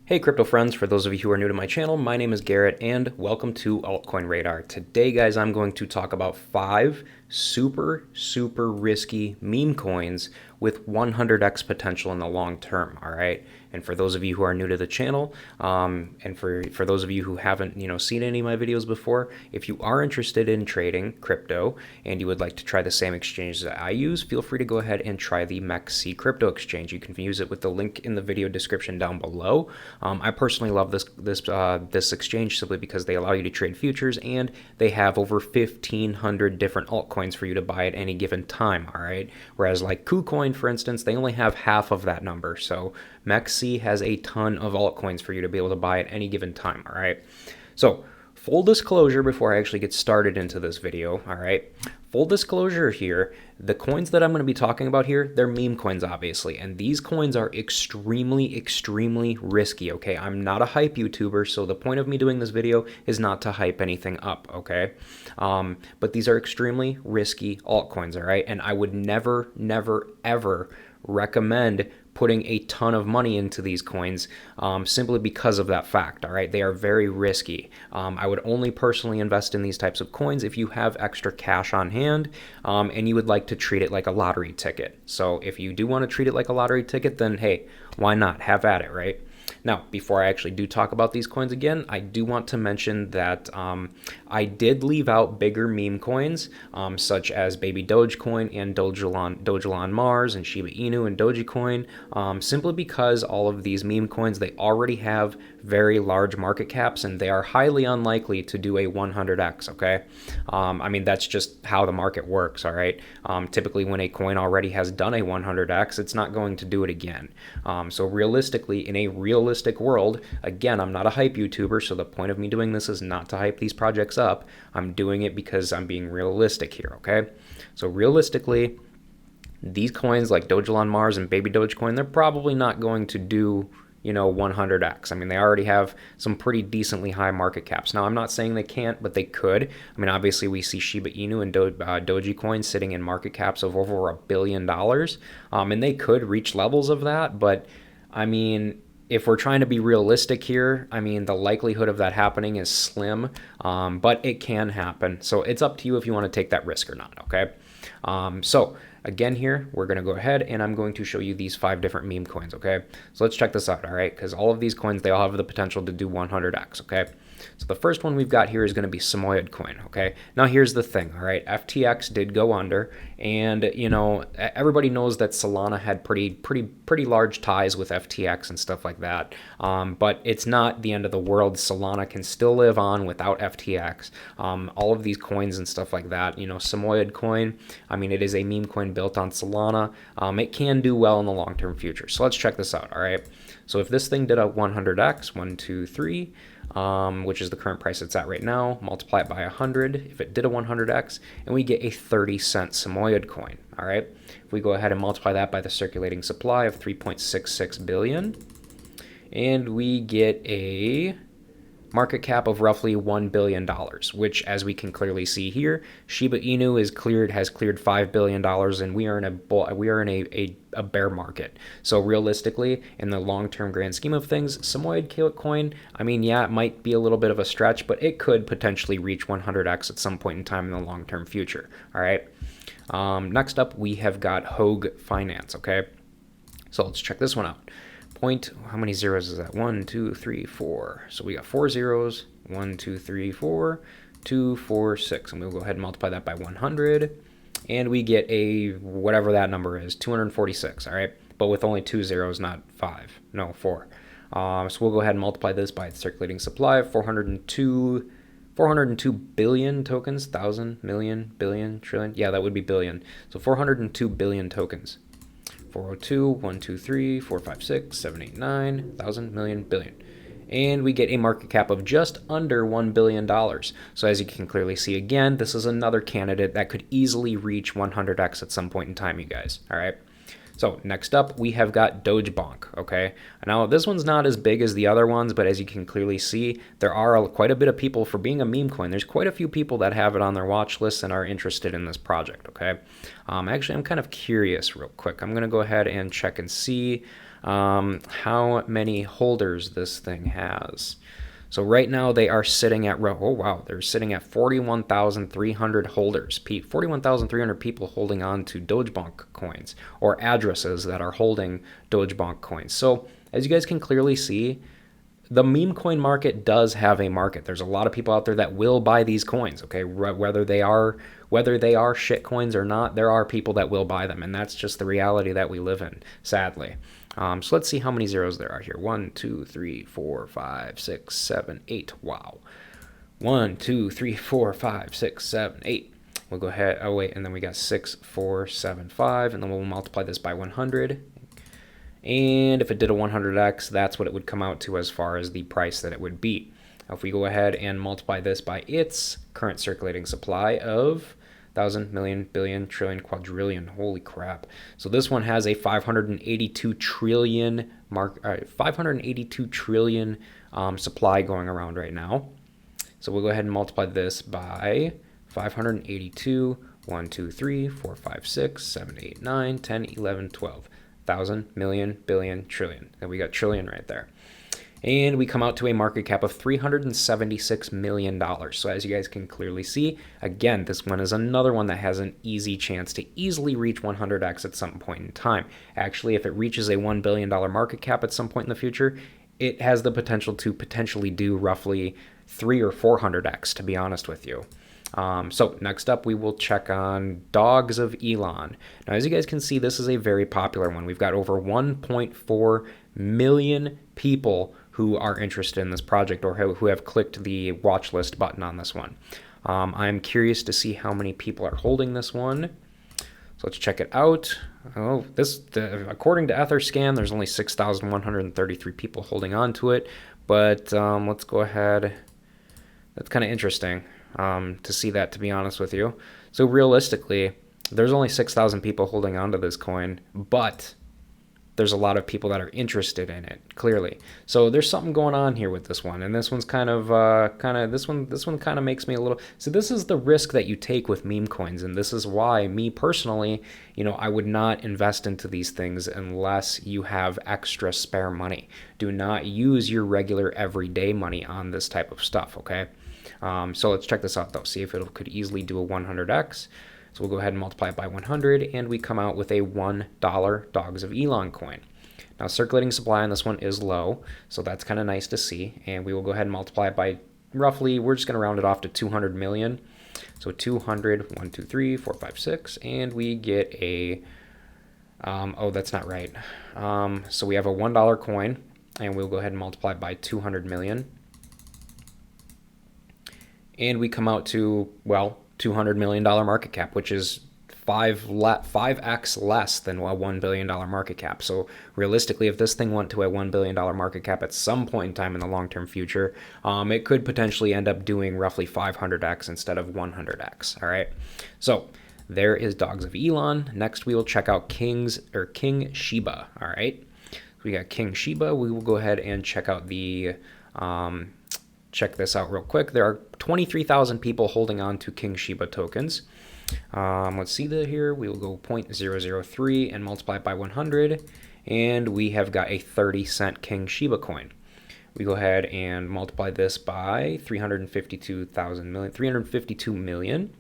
Hey crypto friends, for those of you who are new to my channel, my name is Garrett and welcome to Altcoin Radar. Today guys, I'm going to talk about 5 super risky meme coins with 100x potential in the long term, all right? And for those of you who are new to the channel, and for those of you who haven't seen any of my videos before, if you are interested in trading crypto and you would like to try the same exchange that I use, feel free to go ahead and try the MEXC crypto exchange. You can use it with the link in the video description down below. I personally love this exchange simply because they allow you to trade futures and they have over 1,500 different altcoins for you to buy at any given time. All right, whereas like KuCoin, for instance, they only have half of that number. So MEXC has a ton of altcoins for you to be able to buy at any given time. All right, so full disclosure before I actually get started into this video, all right? Full disclosure here, the coins that I'm going to be talking about here, they're meme coins, obviously, and these coins are extremely risky, okay? I'm not a hype YouTuber, so the point of me doing this video is not to hype anything up, okay? But these are extremely risky altcoins, all right? And I would never, ever recommend putting a ton of money into these coins simply because of that fact, all right? They are very risky. I would only personally invest in these types of coins if you have extra cash on hand and you would like to treat it like a lottery ticket. So if you do want to treat it like a lottery ticket, then hey, why not? Have at it, right? Now, before I actually do talk about these coins again, I do want to mention that I did leave out bigger meme coins, such as Baby Dogecoin and Dogelon Mars and Shiba Inu and Dogecoin, simply because all of these meme coins, they already have very large market caps and they are highly unlikely to do a 100x, okay? I mean, that's just how the market works, all right? Typically, when a coin already has done a 100x, it's not going to do it again. So realistically, in a realistic world, again, I'm not a hype YouTuber, so the point of me doing this is not to hype these projects up. I'm doing it because I'm being realistic here, okay? So realistically, these coins like Dogelon Mars and Baby Dogecoin, they're probably not going to do 100x. I mean, they already have some pretty decently high market caps. Now, I'm not saying they can't, but they could. I mean, obviously, we see Shiba Inu and Dogecoin sitting in market caps of over $1 billion, and they could reach levels of that. But I mean, if we're trying to be realistic here, I mean, the likelihood of that happening is slim, but it can happen. So it's up to you if you want to take that risk or not, okay? So again here, we're going to go ahead and I'm going to show you these 5 different meme coins, okay? So let's check this out, all right? Because all of these coins, they all have the potential to do 100x, okay? So the first one we've got here is going to be Samoyed coin, okay? Now here's the thing, all right? FTX did go under, and everybody knows that Solana had pretty large ties with FTX and stuff like that. But it's not the end of the world. Solana can still live on without FTX. All of these coins and stuff like that, Samoyed coin, I mean, it is a meme coin built on Solana. It can do well in the long-term future. So let's check this out, all right? So if this thing did a 100x, 1, 2, 3, which is the current price it's at right now, multiply it by 100 if it did a 100x, and we get a 30-cent Samoyed coin, all right? If we go ahead and multiply that by the circulating supply of 3.66 billion, and we get a market cap of roughly $1 billion, which, as we can clearly see here, Shiba Inu has cleared $5 billion, and we are in a bear market. So realistically, in the long-term grand scheme of things, Samoyed coin, I mean, yeah, it might be a little bit of a stretch, but it could potentially reach 100x at some point in time in the long-term future. All right. Next up, we have got Hogue Finance. Okay, so let's check this one out. How many zeros is that? 1, 2, 3, 4. So we got 4 zeros. 1, 2, 3, 4, 2, 4, 6. And we'll go ahead and multiply that by 100. And we get a, whatever that number is, 246, all right? But with only 2 zeros, not 5. No, 4. So we'll go ahead and multiply this by its circulating supply of 402 billion tokens, thousand, million, billion, trillion. Yeah, that would be billion. So 402 billion tokens. 402, 1, 2, 3, 4, 5, 6, 7, 8, 9, 1,000, million, billion. And we get a market cap of just under $1 billion. So as you can clearly see again, this is another candidate that could easily reach 100x at some point in time, you guys. All right. So next up, we have got Dogebonk, okay? Now, this one's not as big as the other ones, but as you can clearly see, there are quite a bit of people, for being a meme coin, there's quite a few people that have it on their watch list and are interested in this project, okay? Actually, I'm kind of curious real quick. I'm going to go ahead and check and see how many holders this thing has. So right now they are sitting at, oh wow, they're sitting at 41,300 holders. 41,300 people holding on to Dogebank coins, or addresses that are holding Dogebank coins. So as you guys can clearly see, the meme coin market does have a market. There's a lot of people out there that will buy these coins, okay? Whether they are shit coins or not, there are people that will buy them, and that's just the reality that we live in, sadly. So let's see how many zeros there are here. 1, 2, 3, 4, 5, 6, 7, 8. Wow. 1, 2, 3, 4, 5, 6, 7, 8. We'll go ahead. Oh, wait. And then we got 6, 4, 7, 5. And then we'll multiply this by 100. And if it did a 100x, that's what it would come out to as far as the price that it would be. Now, if we go ahead and multiply this by its current circulating supply of 1,000, million, billion, trillion, quadrillion. Holy crap. So this one has a 582 trillion supply going around right now. So we'll go ahead and multiply this by 582, 1, 2, 3, 4, 5, 6, 7, 8, 9, 10, 11, 12. 1,000, million, billion, trillion. And we got trillion right there. And we come out to a market cap of $376 million. So as you guys can clearly see, again, this one is another one that has an easy chance to easily reach 100x at some point in time. Actually, if it reaches a $1 billion market cap at some point in the future, it has the potential to potentially do roughly 300 or 400x, to be honest with you. So next up, we will check on Dogs of Elon. Now, as you guys can see, this is a very popular one. We've got over 1.4 million people who are interested in this project or who have clicked the watch list button on this one. I'm curious to see how many people are holding this one. So let's check it out. Oh, according to Etherscan, there's only 6,133 people holding on to it. But let's go ahead. That's kind of interesting to see that, to be honest with you. So realistically, there's only 6,000 people holding on to this coin, but there's a lot of people that are interested in it, clearly. So there's something going on here with this one, and this one's this one kind of makes me a little. So this is the risk that you take with meme coins, and this is why me personally, I would not invest into these things unless you have extra spare money. Do not use your regular everyday money on this type of stuff, okay? So let's check this out though. See if it could easily do a 100x. So we'll go ahead and multiply it by 100, and we come out with a $1 Dogs of Elon coin. Now, circulating supply on this one is low, so that's kind of nice to see. And we will go ahead and multiply it by roughly, we're just going to round it off to 200 million. So 200, 1, 2, 3, 4, 5, 6, and we get a, oh, that's not right. So we have a $1 coin, and we'll go ahead and multiply it by 200 million. And we come out to, well, $200 million market cap, which is 5x less than a $1 billion market cap. So realistically, if this thing went to a $1 billion market cap at some point in time in the long-term future, it could potentially end up doing roughly 500x instead of 100x. All right. So there is Dogs of Elon. Next, we will check out King Shiba. All right. So we got King Shiba. We will go ahead and check out the check this out real quick. There are 23,000 people holding on to King Shiba tokens. Let's see that here. We will go 0.003 and multiply it by 100, and we have got a 30-cent Shiba coin. We go ahead and multiply this by 352 million,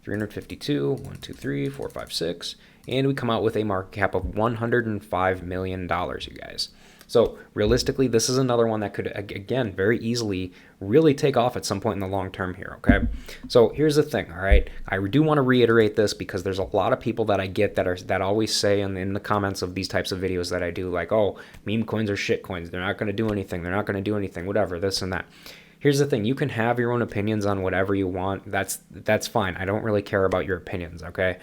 352, 1, 2, 3, 4, 5, 6, and we come out with a market cap of $105 million, you guys. So realistically, this is another one that could, again, very easily really take off at some point in the long term here, okay? So here's the thing, all right? I do want to reiterate this because there's a lot of people that I get that always say in the comments of these types of videos that I do, like, oh, meme coins are shit coins. They're not going to do anything. They're not going to do anything, whatever, this and that. Here's the thing. You can have your own opinions on whatever you want. That's fine. I don't really care about your opinions, okay?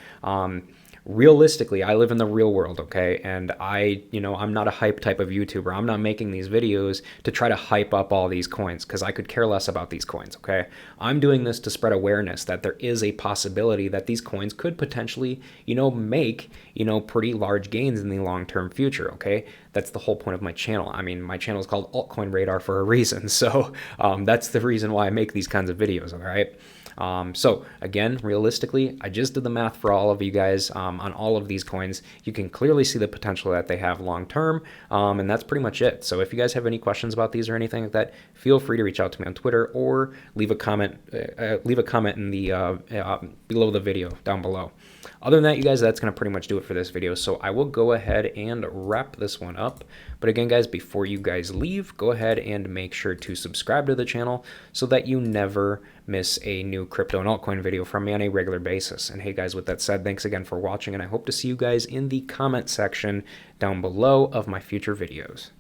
Realistically, I live in the real world, okay? And I'm not a hype type of YouTuber. I'm not making these videos to try to hype up all these coins because I could care less about these coins, okay? I'm doing this to spread awareness that there is a possibility that these coins could potentially, make, pretty large gains in the long-term future, okay? That's the whole point of my channel. I mean, my channel is called Altcoin Radar for a reason. So that's the reason why I make these kinds of videos, all right? So again, realistically, I just did the math for all of you guys on all of these coins. You can clearly see the potential that they have long term, and that's pretty much it. So if you guys have any questions about these or anything like that, feel free to reach out to me on Twitter or leave a comment. Leave a comment in the below the video down below. Other than that, you guys, that's going to pretty much do it for this video. So I will go ahead and wrap this one up. But again, guys, before you guys leave, go ahead and make sure to subscribe to the channel so that you never miss a new crypto and altcoin video from me on a regular basis. And hey, guys, with that said, thanks again for watching, and I hope to see you guys in the comment section down below of my future videos.